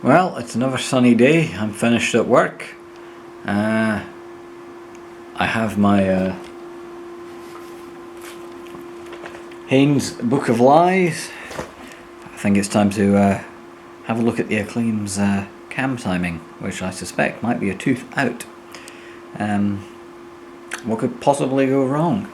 Well, it's another sunny day. I'm finished at work. I have my Haynes Book of Lies. I think it's time to have a look at the Acclaim's cam timing, which I suspect might be a tooth out. What could possibly go wrong?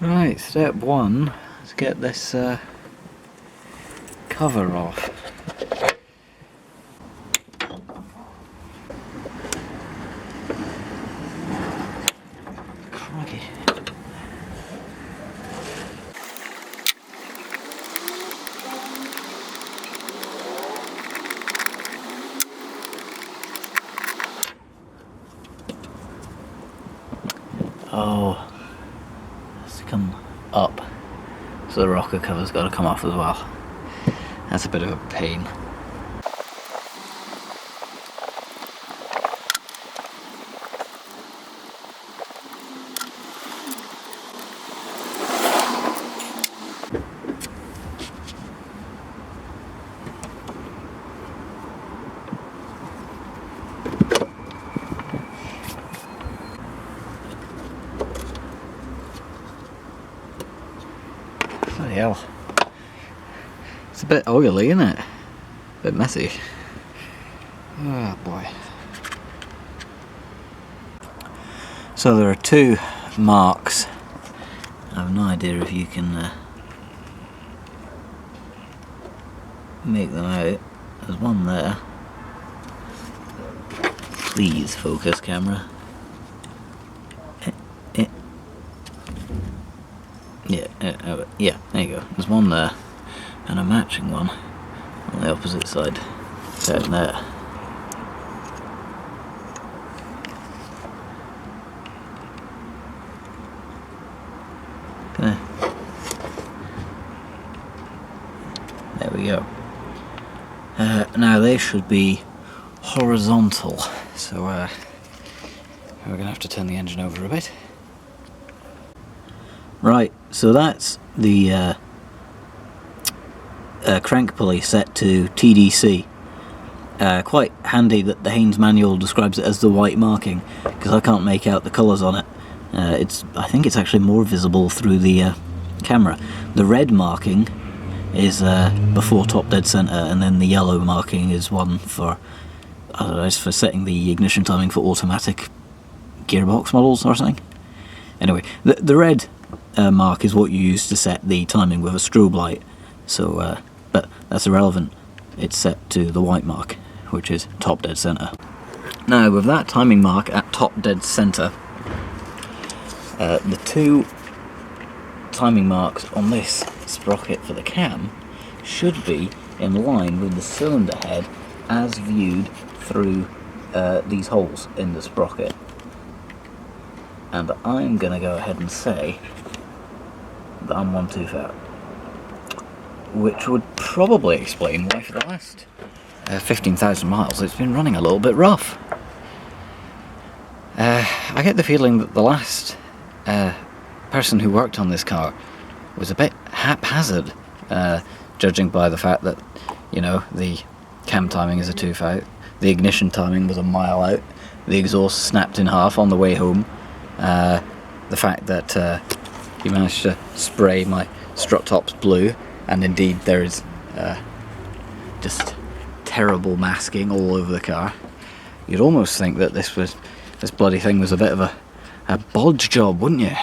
Right, step one, let's get this cover off. Crikey. Oh. Come up, so the rocker cover's got to come off as well. That's a bit of a pain. Bloody hell. It's a bit oily, isn't it? A bit messy. Oh boy. So there are two marks. I have no idea if you can make them out. There's one there. Please focus, camera. Yeah, there you go. There's one there, and a matching one on the opposite side, down there. Okay. There we go. Now they should be horizontal, so we're going to have to turn the engine over a bit. Right, so that's the crank pulley set to TDC. Quite handy that the Haynes manual describes it as the white marking, because I can't make out the colours on it. I think it's actually more visible through the camera. The red marking is before top dead centre, and then the yellow marking is one for, I don't know, it's for setting the ignition timing for automatic gearbox models or something. Anyway, the red mark is what you use to set the timing with a strobe light, so but that's irrelevant. It's set to the white mark, which is top dead centre. Now with that timing mark at top dead centre, the two timing marks on this sprocket for the cam should be in line with the cylinder head as viewed through these holes in the sprocket. And I'm going to go ahead and say that I'm one tooth out, which would probably explain why for the last 15,000 miles it's been running a little bit rough. I get the feeling that the last person who worked on this car was a bit haphazard, judging by the fact that, you know, the cam timing is a tooth out, the ignition timing was a mile out, the exhaust snapped in half on the way home. The fact that he managed to spray my strut tops blue, and indeed there is just terrible masking all over the car. You'd almost think that this bloody thing was a bit of a bodge job, wouldn't you?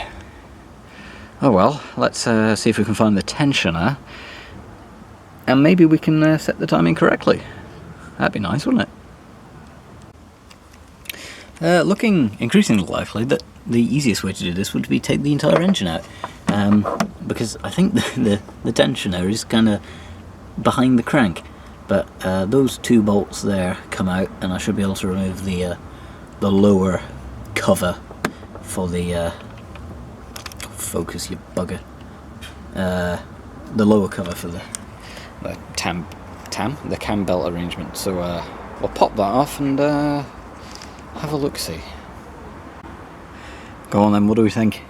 Oh well, let's see if we can find the tensioner, and maybe we can set the timing correctly. That'd be nice, wouldn't it? Looking increasingly likely that the easiest way to do this would be take the entire engine out, because I think the tensioner is kind of behind the crank, but those two bolts there come out, and I should be able to remove the lower cover for the focus, you bugger. The lower cover for the cam belt arrangement. So we'll pop that off and have a look-see. Go on then, what do we think?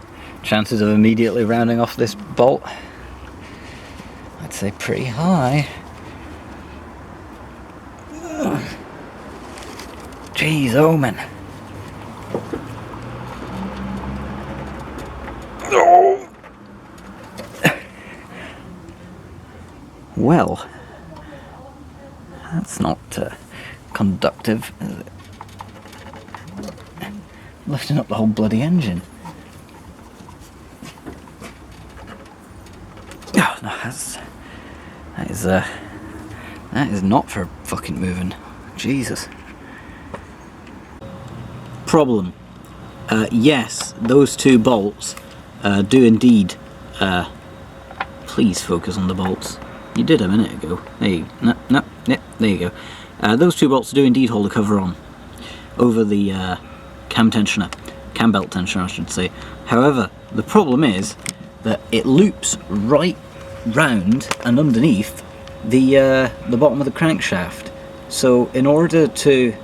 Chances of immediately rounding off this bolt? I'd say pretty high. Jeez, Omen. Oh. Well, that's not conductive, is it? Lifting up the whole bloody engine. Oh, no, that is not for fucking moving. Jesus. Problem. Yes, those two bolts do indeed. Please focus on the bolts. You did a minute ago. There you go. No, there you go. Those two bolts do indeed hold a cover on over the cam tensioner, cam belt tensioner, I should say. However, the problem is that it loops right round and underneath the bottom of the crankshaft. So in order to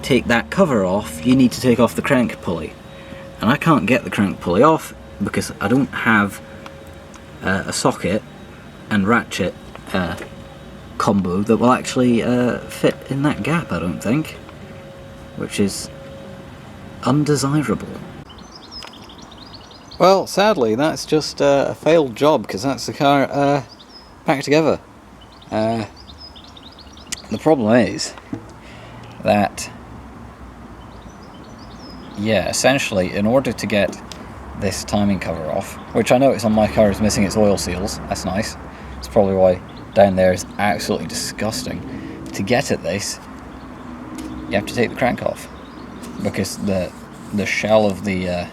take that cover off, you need to take off the crank pulley, and I can't get the crank pulley off because I don't have a socket and ratchet combo that will actually fit in that gap, I don't think, which is undesirable. Well, sadly, that's just a failed job, because that's the car back together. The problem is that, yeah, essentially, in order to get this timing cover off, which I notice on my car is missing its oil seals, that's nice. It's probably why down there is absolutely disgusting. To get at this, you have to take the crank off, because the shell of the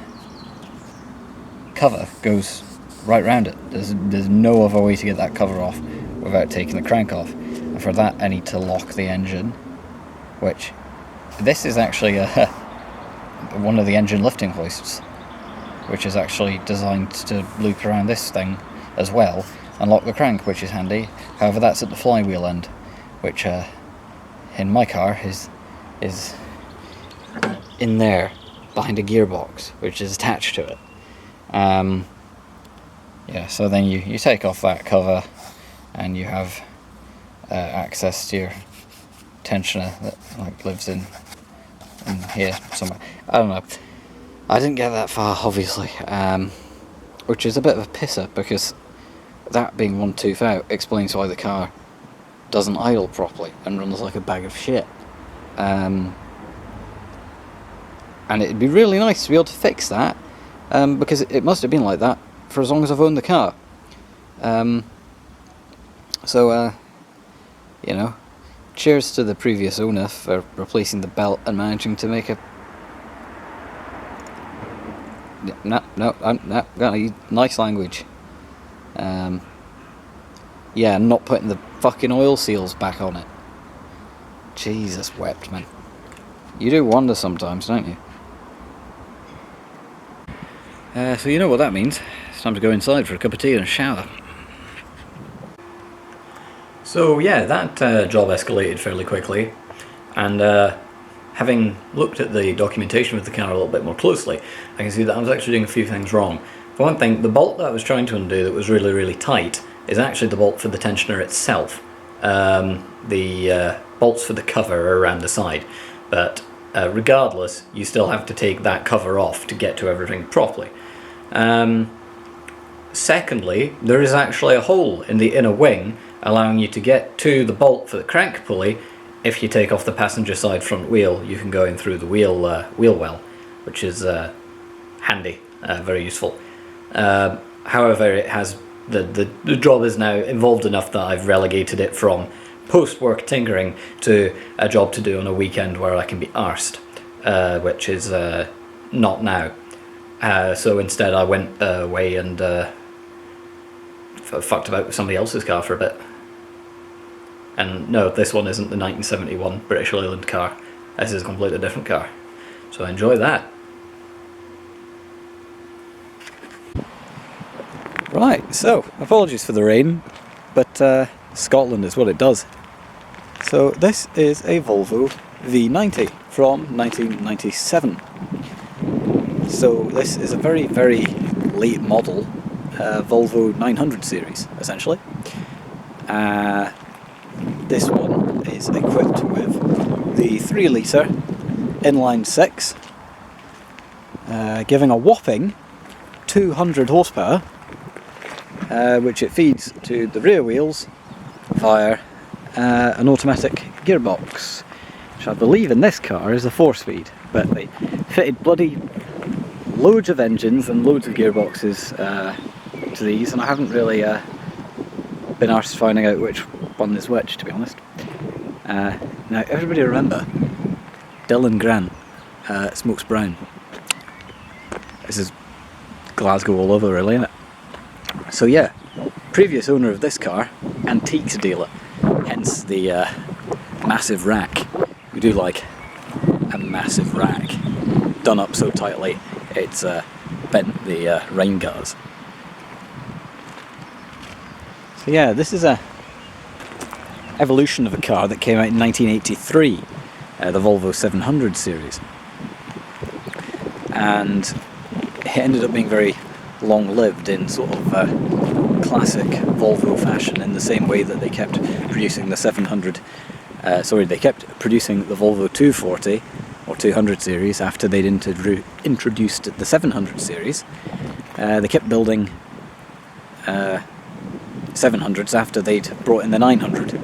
cover goes right round it. There's no other way to get that cover off without taking the crank off. And for that I need to lock the engine, which this is actually one of the engine lifting hoists, which is actually designed to loop around this thing as well and lock the crank, which is handy. However, that's at the flywheel end, which in my car is in there behind a gearbox, which is attached to it. Yeah, so then you take off that cover and you have access to your tensioner that like lives in here somewhere. I don't know. I didn't get that far, obviously, which is a bit of a pisser, because that being one tooth out explains why the car doesn't idle properly and runs like a bag of shit. And it'd be really nice to be able to fix that, because it must have been like that for as long as I've owned the car. You know, cheers to the previous owner for replacing the belt and managing to make a... No, nice language. Yeah, not putting the fucking oil seals back on it. Jesus wept, man. You do wonder sometimes, don't you? So you know what that means. It's time to go inside for a cup of tea and a shower. So yeah, that job escalated fairly quickly, and having looked at the documentation of the car a little bit more closely, I can see that I was actually doing a few things wrong. For one thing, the bolt that I was trying to undo that was really, really tight is actually the bolt for the tensioner itself. The bolts for the cover are around the side, but regardless, you still have to take that cover off to get to everything properly. Secondly, there is actually a hole in the inner wing allowing you to get to the bolt for the crank pulley. If you take off the passenger side front wheel, you can go in through the wheel well, which is handy, very useful. However, it has the job is now involved enough that I've relegated it from post-work tinkering to a job to do on a weekend where I can be arsed, which is not now. So instead I went away and fucked about with somebody else's car for a bit. And no, this one isn't the 1971 British Leyland car. This is a completely different car. So enjoy that. Right, so apologies for the rain, but Scotland is what it does. So this is a Volvo V90 from 1997. So this is a very, very late model Volvo 900 series, essentially. This one is equipped with the 3-litre inline 6, giving a whopping 200 horsepower, which it feeds to the rear wheels via an automatic gearbox, which I believe in this car is a 4-speed, but they fitted bloody loads of engines and loads of gearboxes to these, and I haven't really been arsed finding out which one is which, to be honest. Now, everybody remember Dylan Grant smokes brown. This is Glasgow all over, really, isn't it? So yeah, previous owner of this car, antiques dealer, hence the massive rack. We do like a massive rack done up so tightly it's bent the rain gutters. So yeah, this is a evolution of a car that came out in 1983, the Volvo 700 series, and it ended up being very long-lived in sort of classic Volvo fashion, in the same way that they kept producing the 700. They kept producing the Volvo 240 or 200 series after they'd introduced the 700 series. They kept building 700s after they'd brought in the 900.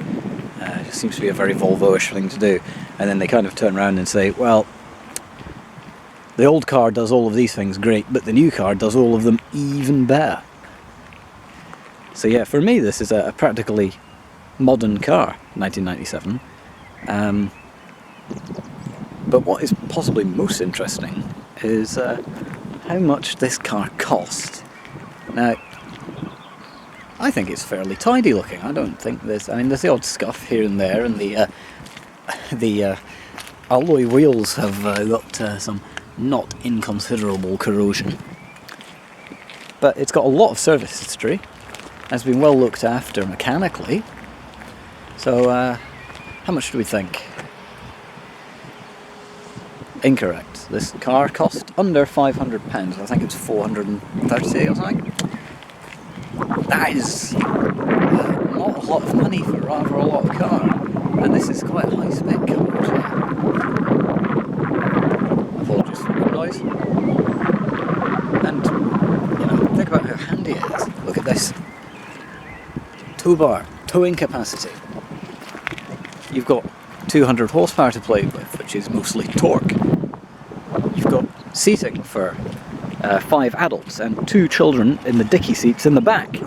It seems to be a very Volvo-ish thing to do. And then they kind of turn around and say, well, the old car does all of these things great, but the new car does all of them even better. So yeah, for me this is a practically modern car, 1997. But what is possibly most interesting is how much this car cost. Now, I think it's fairly tidy looking. I don't think there's the odd scuff here and there, and the alloy wheels have got some not inconsiderable corrosion. But it's got a lot of service history, has been well looked after mechanically. So, how much do we think? Incorrect. This car cost under £500. I think it's 430 or something. That is not a lot of money for rather a lot of car, and this is quite a high spec car actually. Apologies for the noise. And think about how handy it is. Look at this tow bar, towing capacity. You've got 200 horsepower to play with, which is mostly torque. You've got seating for 5 adults and 2 children in the dicky seats in the back.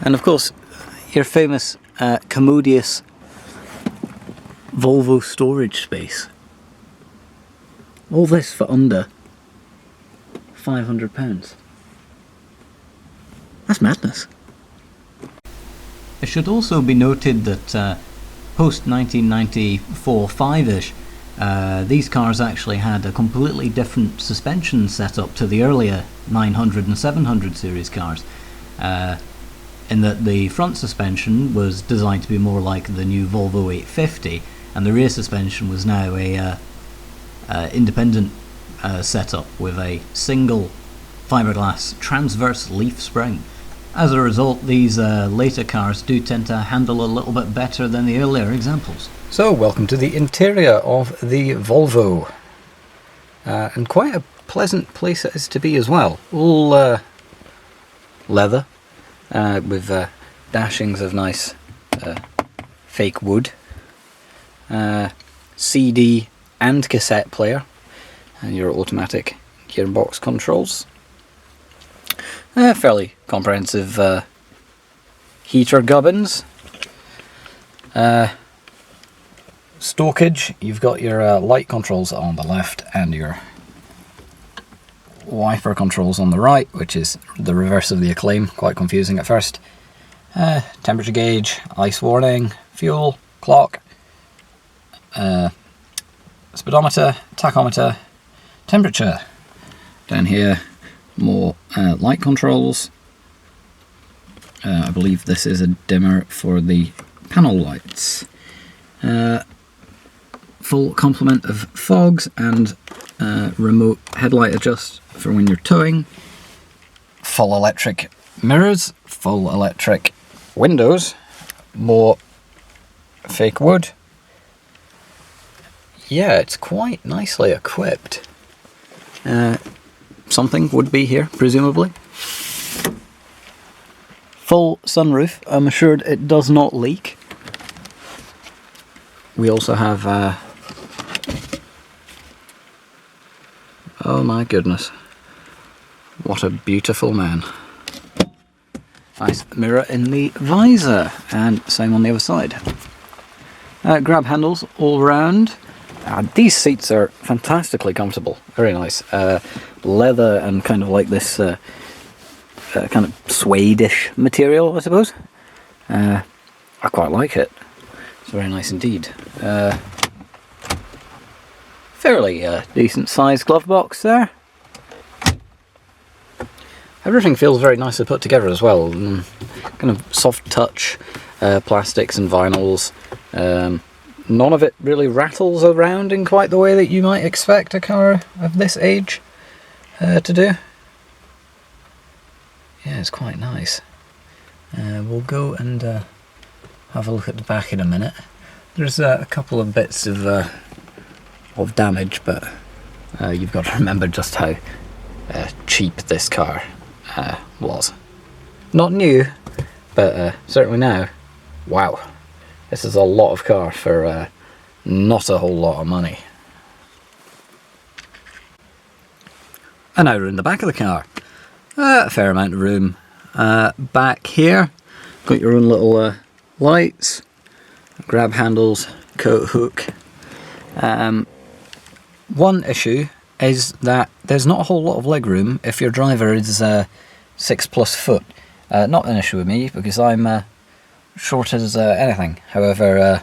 And of course, your famous commodious Volvo storage space. All this for under £500. That's madness. It should also be noted that post 1994-5ish, these cars actually had a completely different suspension setup to the earlier 900 and 700 series cars, in that the front suspension was designed to be more like the new Volvo 850, and the rear suspension was now a independent setup with a single fiberglass transverse leaf spring. As a result, these later cars do tend to handle a little bit better than the earlier examples. So, welcome to the interior of the Volvo. And quite a pleasant place it is to be as well. All leather, with dashings of nice fake wood. CD and cassette player, and your automatic gearbox controls. Fairly comprehensive heater gubbins. Stokage, you've got your light controls on the left and your wiper controls on the right, which is the reverse of the Acclaim, quite confusing at first. Temperature gauge, ice warning, fuel, clock, speedometer, tachometer, temperature. Down here, more light controls, I believe this is a dimmer for the panel lights. Full complement of fogs and remote headlight adjust for when you're towing. Full electric mirrors, full electric windows, more fake wood. Yeah, it's quite nicely equipped. Something would be here, presumably. Full sunroof, I'm assured it does not leak. We also have, oh my goodness, what a beautiful man. Nice mirror in the visor, and same on the other side. Grab handles all round. These seats are fantastically comfortable, very nice. Leather and kind of like this kind of suede-ish material, I suppose. I quite like it. It's very nice indeed. Fairly decent sized glove box there. Everything feels very nicely put together as well. Kind of soft touch plastics and vinyls. None of it really rattles around in quite the way that you might expect a car of this age to do. Yeah, it's quite nice. We'll go and have a look at the back in a minute. There's a couple of bits of damage, but you've got to remember just how cheap this car was. Not new, but certainly now. Wow, this is a lot of car for not a whole lot of money. And now we're in the back of the car. A fair amount of room. Back here, got your own little lights, grab handles, coat hook. One issue is that there's not a whole lot of legroom if your driver is 6+ foot. Not an issue with me because I'm short as anything. However,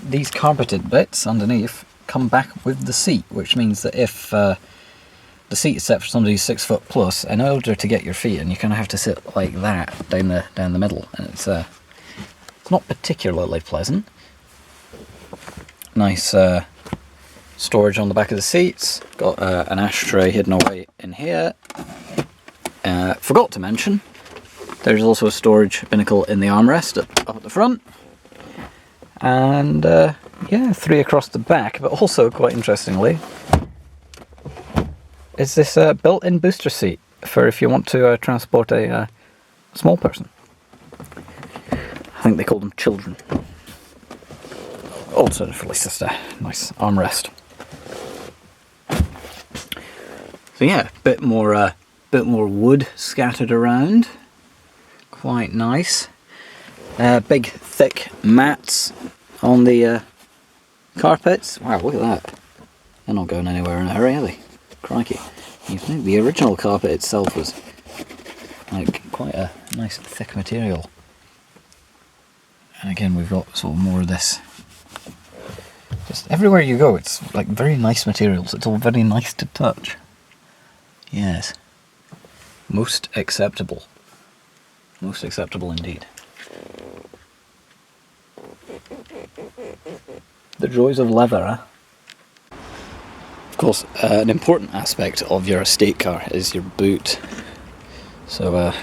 these carpeted bits underneath come back with the seat, which means that if the seat is set for somebody who's 6 foot plus, in order to get your feet in, you kind of have to sit like that down the middle, and it's not particularly pleasant. Nice storage on the back of the seats. Got an ashtray hidden away in here. Forgot to mention, there's also a storage binnacle in the armrest up at the front, and yeah, 3 across the back. But also, quite interestingly, is this built-in booster seat for if you want to transport a small person. I think they call them children. Alternatively, just a nice armrest. So yeah, bit more wood scattered around. Quite nice. Big thick mats on the carpets. Wow, look at that. They're not going anywhere in a hurry, are they? Crikey. You think the original carpet itself was like quite a nice thick material. And again, we've got sort of more of this. Just everywhere you go, it's like very nice materials. It's all very nice to touch. Yes. Most acceptable. Most acceptable indeed. The joys of leather, huh? Of course, an important aspect of your estate car is your boot. So,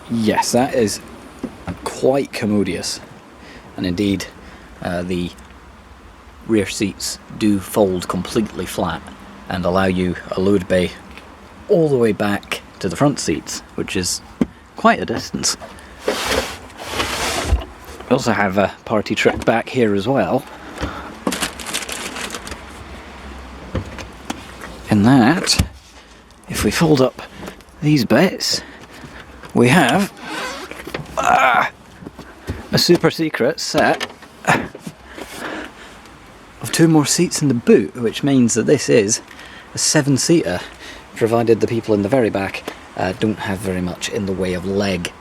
yes, that is quite commodious. And indeed, the rear seats do fold completely flat and allow you a load bay all the way back to the front seats, which is quite a distance. We also have a party trick back here as well. In that, if we fold up these bits, we have a super secret set of 2 more seats in the boot, which means that this is a 7-seater, provided the people in the very back don't have very much in the way of leg.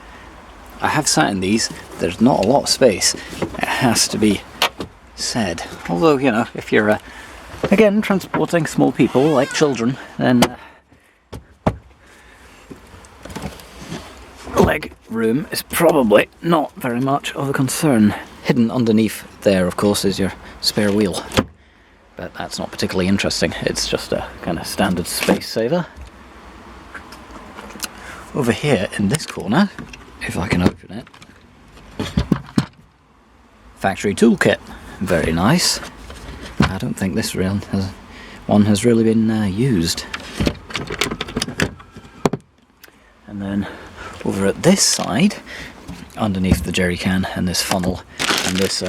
I have sat in these, there's not a lot of space, it has to be said. Although, you know, if you're, again, transporting small people like children, then leg room is probably not very much of a concern. Hidden underneath there, of course, is your spare wheel. But that's not particularly interesting. It's just a kind of standard space saver. Over here in this corner, if I can open it, factory toolkit. Very nice. I don't think this one has really been used. And then over at this side, underneath the jerry can and this funnel and this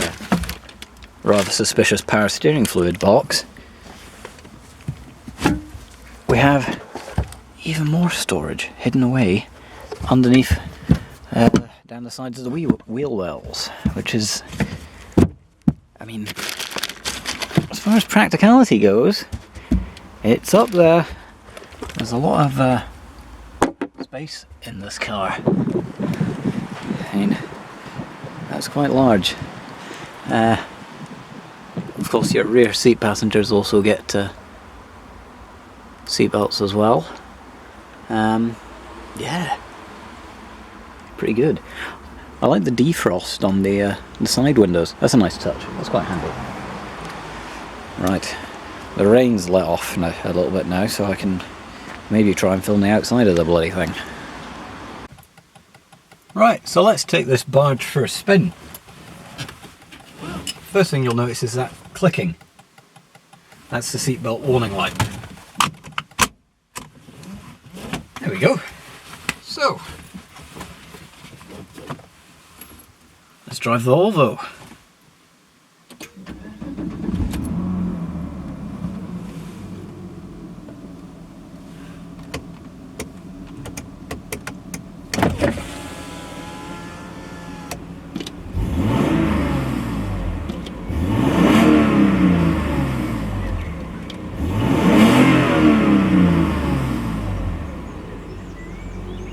rather suspicious power steering fluid box, we have even more storage hidden away underneath down the sides of the wheel wells, which is, I mean, as far as practicality goes, it's up there. There's a lot of space in this car. I mean, that's quite large. Of course, your rear seat passengers also get seat belts as well. Yeah, pretty good. I like the defrost on the side windows. That's a nice touch. That's quite handy. Right, the rain's let off now, a little bit now, so I can maybe try and film the outside of the bloody thing. Right, so let's take this barge for a spin. First thing you'll notice is that clicking. That's the seatbelt warning light. There we go. So, let's drive the Volvo.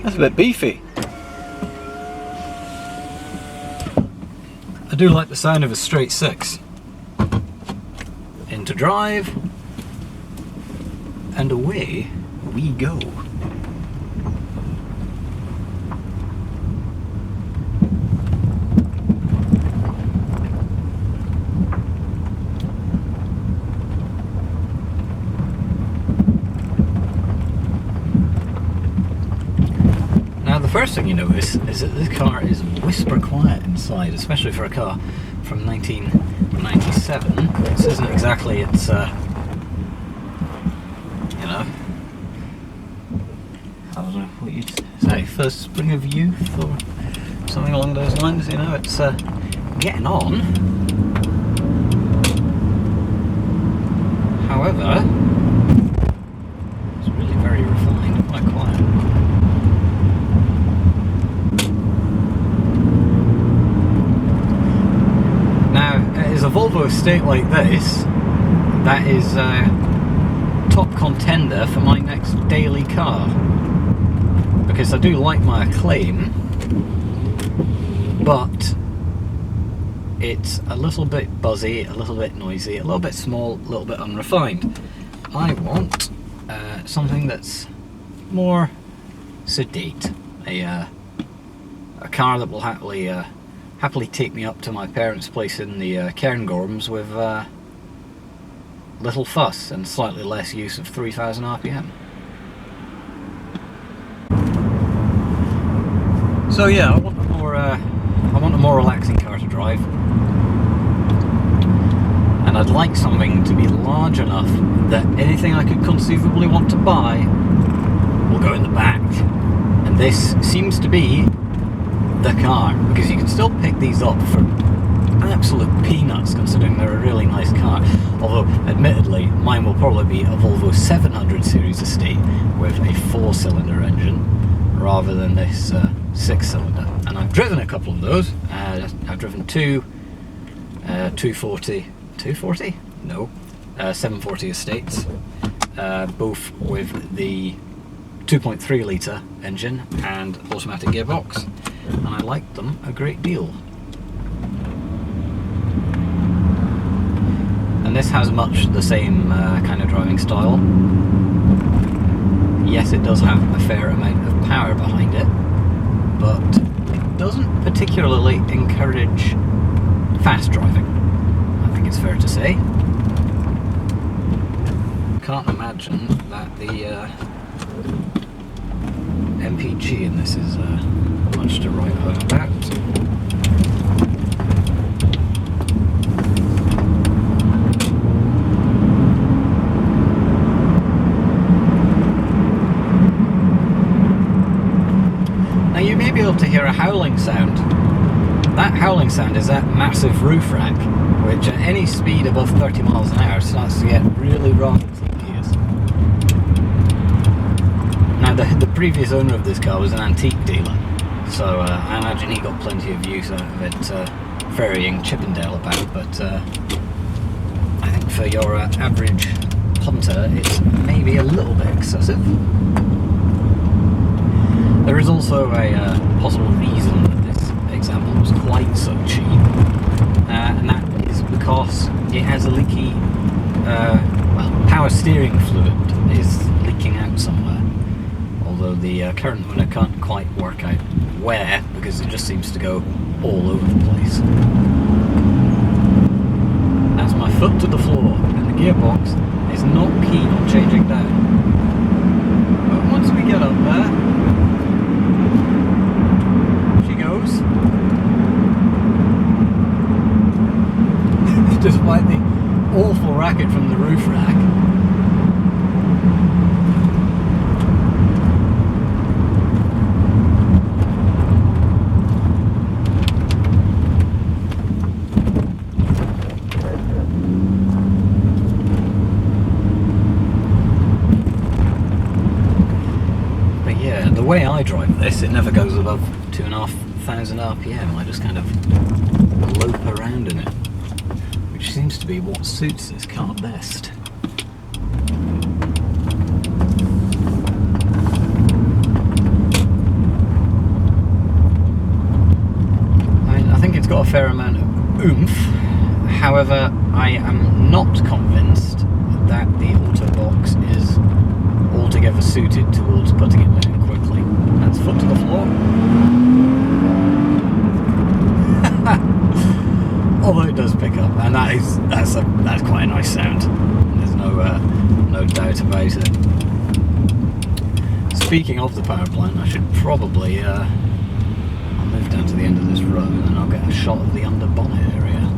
That's a bit beefy. I do like the sound of a straight six. Into drive, and away we go. The first thing you notice is that this car is whisper quiet inside, especially for a car from 1997. This isn't exactly its, you know, I don't know what you'd say, first spring of youth or something along those lines. You know, it's getting on. However, it's really very refined, quite quiet. A Volvo estate like this, that is a top contender for my next daily car, because I do like my Acclaim, but it's a little bit buzzy, a little bit noisy, a little bit small, a little bit unrefined. I want something that's more sedate, a car that will happily take me up to my parents' place in the Cairngorms with little fuss and slightly less use of 3000 RPM. So yeah, I want a more relaxing car to drive, and I'd like something to be large enough that anything I could conceivably want to buy will go in the back, and this seems to be the car, because you can still pick these up for absolute peanuts considering they're a really nice car. Although admittedly mine will probably be a Volvo 700 series estate with a 4-cylinder engine rather than this 6-cylinder, and I've driven a couple of those. I've driven two 740 estates, both with the 2.3 litre engine and automatic gearbox, and I liked them a great deal. And this has much the same kind of driving style. Yes, it does have a fair amount of power behind it, but particularly encourage fast driving. I think it's fair to say. Can't imagine that the MPG in this is much to write home about. Now you may be able to hear a howling sound. That howling sound is that massive roof rack, which at any speed above 30 miles an hour starts to get really rough and tedious. Now the previous owner of this car was an antique dealer, so I imagine he got plenty of use out of it ferrying Chippendale about, but I think for your average punter it's maybe a little bit excessive. There is also a possible reason that this example was quite so cheap, and that is because it has a leaky, power steering fluid is leaking out somewhere, although the current owner can't quite work out where, because it just seems to go all over the place. That's my foot to the floor, and the gearbox is not keen on changing down. But once we get up there, despite the awful racket from the roof rack. But yeah, the way I drive this, it never goes above 2,500 RPM. I just kind of lope around in it, which seems to be what suits this car best. I think it's got a fair amount of oomph. However, I am not convinced that the Autobox is altogether suited towards putting it down quickly. That's foot to the floor. Although it does pick up, and that's quite a nice sound. There's no doubt about it. Speaking of the power plant, I should probably I'll move down to the end of this road and I'll get a shot of the under bonnet area.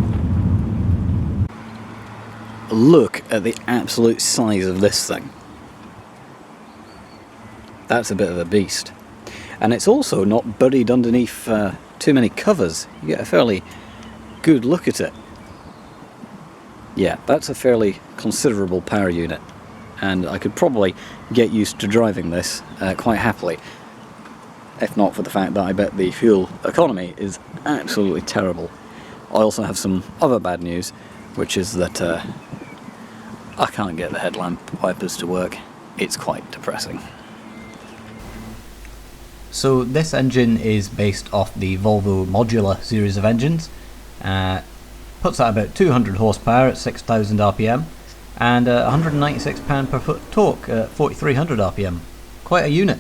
Look at the absolute size of this thing. That's a bit of a beast, and it's also not buried underneath too many covers. You get a fairly good look at it. Yeah, that's a fairly considerable power unit, and I could probably get used to driving this quite happily, if not for the fact that I bet the fuel economy is absolutely terrible. I also have some other bad news, which is that I can't get the headlamp wipers to work. It's quite depressing. So this engine is based off the Volvo Modular series of engines. Puts out about 200 horsepower at 6,000 RPM and 196 pound per foot torque at 4,300 RPM. Quite a unit.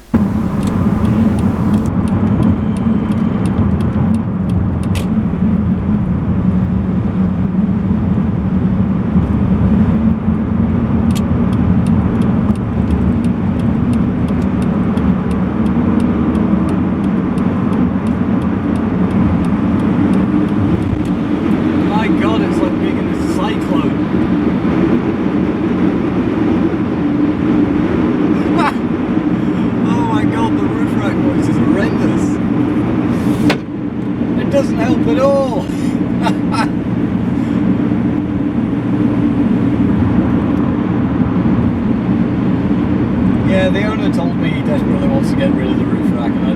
Yeah, the owner told me he desperately wants to get rid of the roof rack, and I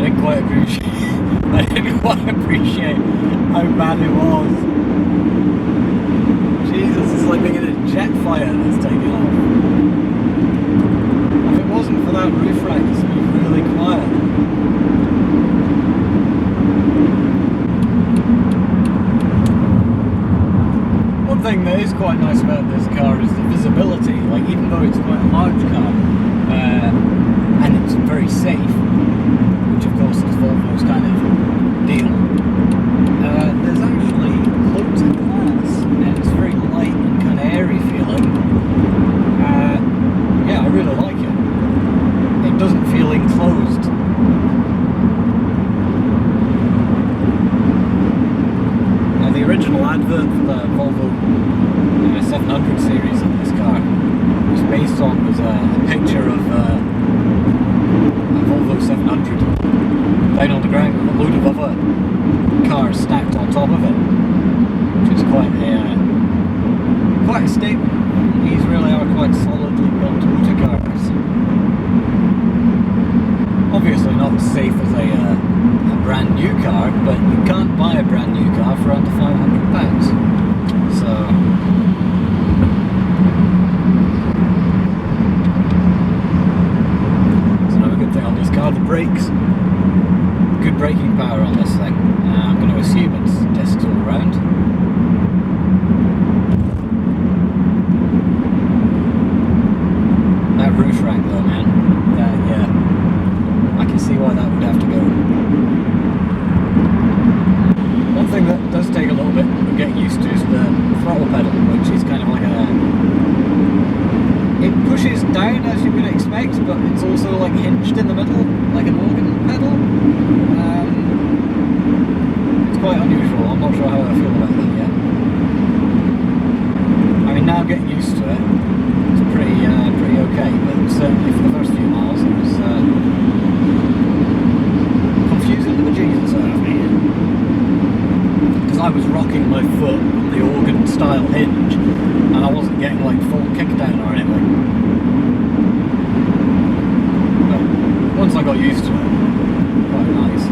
didn't quite appreciate how bad it was. Jesus, it's like being in a jet fire that's taking off. If it wasn't for that roof rack, it's be really quiet. One thing that is quite nice about this car is the visibility. Like, even though it's quite a large car, and it's very safe, which of course is Volvo's kind of still enclosed. Now the original advert for the Volvo 700 series of this car was based on a picture of a Volvo 700 down on the ground with a load of other cars stacked on top of it, which is quite a statement. These really are quite solidly built motor cars. Obviously not as safe as a brand new car, but you can't buy a brand new car for under £500. So that's another good thing on this car. The brakes, good braking power on this thing. I'm going to assume it's discs all round. That roof rack though, man. Yeah. I can see why that would have to go. One thing that does take a little bit of getting used to is the throttle pedal, which is kind of like it pushes down as you would expect, but it's also like hinged in the middle, like an organ pedal. It's quite unusual. I'm not sure how I feel about that yet. I mean, now getting used to it, it's pretty okay, but certainly for the first few miles it was confusing the bejesus out of me. Because I was rocking my foot on the organ style hinge and I wasn't getting like full kickdown or anything. But once I got used to it, quite nice.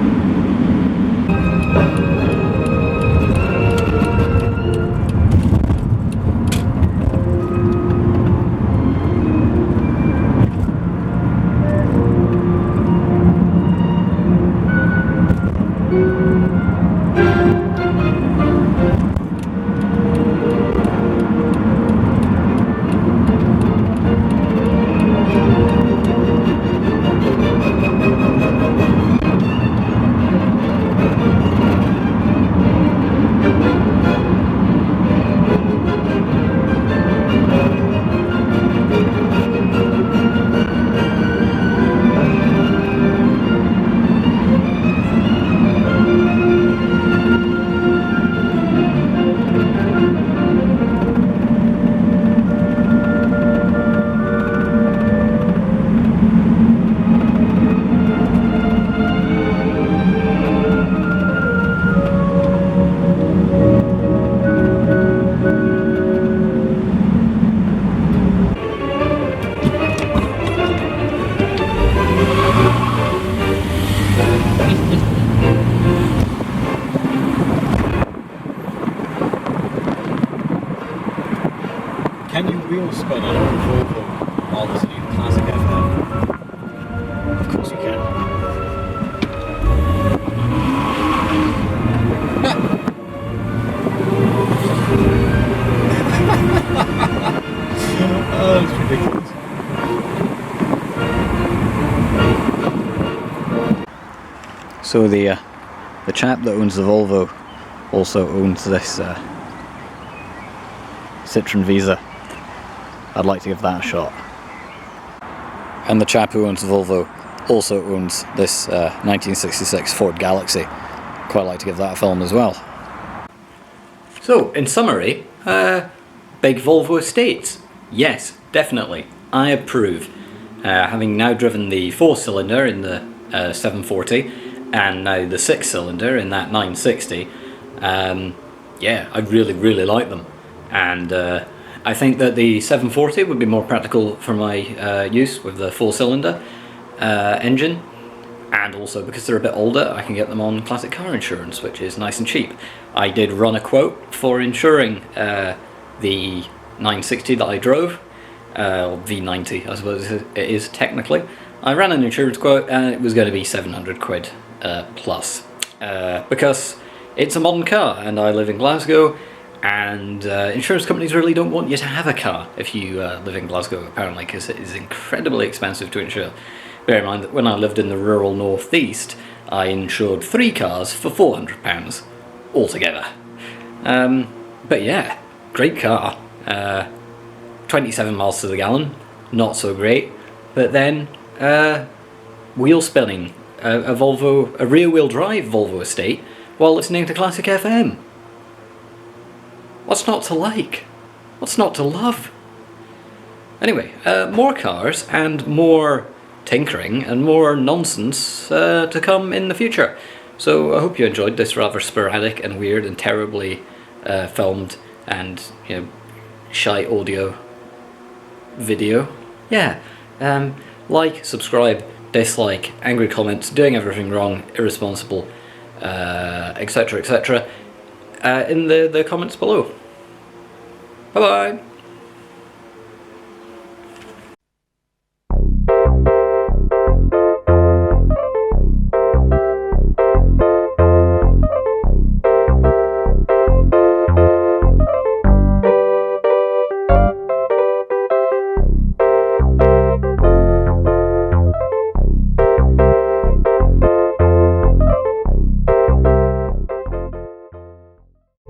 Can you wheel spin an old Volvo while there's a new classic FM? Of course you can. Oh, that's ridiculous. So the chap that owns the Volvo also owns this Citroen Visa. I'd like to give that a shot. And the chap who owns the Volvo also owns this 1966 Ford Galaxy. Quite like to give that a film as well. So, in summary, Big Volvo estates. Yes, definitely. I approve. Having now driven the 4-cylinder in the 740 and now the 6-cylinder in that 960, yeah, I really like them. And I think that the 740 would be more practical for my use with the 4-cylinder engine, and also because they're a bit older I can get them on classic car insurance, which is nice and cheap. I did run a quote for insuring the 960 that I drove, V90 I suppose it is technically. I ran an insurance quote and it was going to be 700 quid plus, because it's a modern car and I live in Glasgow. And insurance companies really don't want you to have a car if you live in Glasgow, apparently, because it is incredibly expensive to insure. Bear in mind that when I lived in the rural northeast, I insured 3 cars for £400 altogether. But yeah, great car. 27 miles to the gallon, not so great. But then wheel spinning a rear-wheel drive Volvo estate while listening to Classic FM. What's not to like? What's not to love? Anyway, more cars and more tinkering and more nonsense to come in the future. So I hope you enjoyed this rather sporadic and weird and terribly filmed and, you know, shy audio video. Yeah. Like, subscribe, dislike, angry comments, doing everything wrong, irresponsible, etc., etc. In the comments below. Bye bye.